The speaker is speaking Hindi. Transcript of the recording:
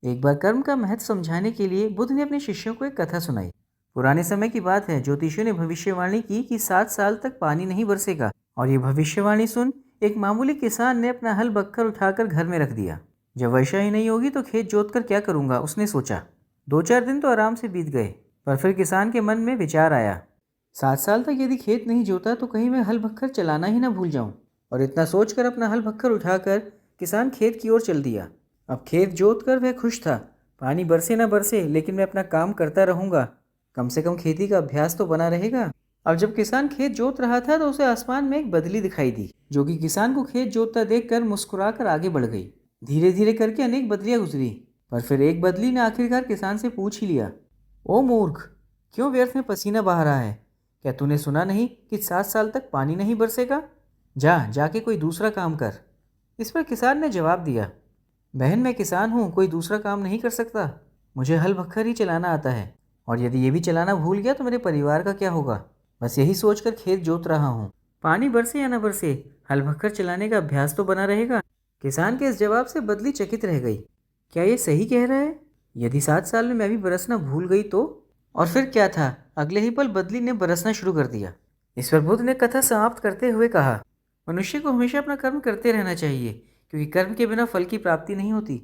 एक बार कर्म का महत्व समझाने के लिए बुद्ध ने अपने शिष्यों को एक कथा सुनाई। पुराने समय की बात है, ज्योतिषियों ने भविष्यवाणी की कि 7 साल तक पानी नहीं बरसेगा। और ये भविष्यवाणी सुन एक मामूली किसान ने अपना हल बख्तर उठाकर घर में रख दिया। जब वर्षा ही नहीं होगी तो खेत जोत कर क्या करूंगा, उसने सोचा। 2-4 दिन तो आराम से बीत गए, पर फिर किसान के मन में विचार आया। 7 साल तक यदि खेत नहीं जोता तो कहीं मैं हल बख्तर चलाना ही ना भूल जाऊं। और इतना सोचकर अपना हल बख्तर उठाकर किसान खेत की ओर चल दिया। अब खेत जोत कर वह खुश था। पानी बरसे ना बरसे, लेकिन मैं अपना काम करता रहूंगा। कम से कम खेती का अभ्यास तो बना रहेगा। अब जब किसान खेत जोत रहा था तो उसे आसमान में एक बदली दिखाई दी, जो कि किसान को खेत जोतता देखकर मुस्कुराकर आगे बढ़ गई। धीरे धीरे करके अनेक बदलियां गुजरी, पर फिर एक बदली ने आखिरकार किसान से पूछ ही लिया, ओ मूर्ख, क्यों व्यर्थ में पसीना बहा रहा है? क्या तूने सुना नहीं कि 7 साल तक पानी नहीं बरसेगा? जाके कोई दूसरा काम कर। इस पर किसान ने जवाब दिया, बहन, मैं किसान हूँ, कोई दूसरा काम नहीं कर सकता। मुझे हल बख्तर ही चलाना आता है, और यदि ये भी चलाना भूल गया तो मेरे परिवार का क्या होगा? बस यही सोचकर खेत जोत रहा हूँ। पानी बरसे या न बरसे, हल बख्तर चलाने का अभ्यास तो बना रहेगा। किसान के इस जवाब से बदली चकित रह गई। क्या ये सही कह रहा है? यदि 7 साल में मैं भी बरसना भूल गई तो? और फिर क्या था, अगले ही पल बदली ने बरसना शुरू कर दिया। इस पर बुद्ध ने कथा समाप्त करते हुए कहा, मनुष्य को हमेशा अपना कर्म करते रहना चाहिए, क्योंकि कर्म के बिना फल की प्राप्ति नहीं होती।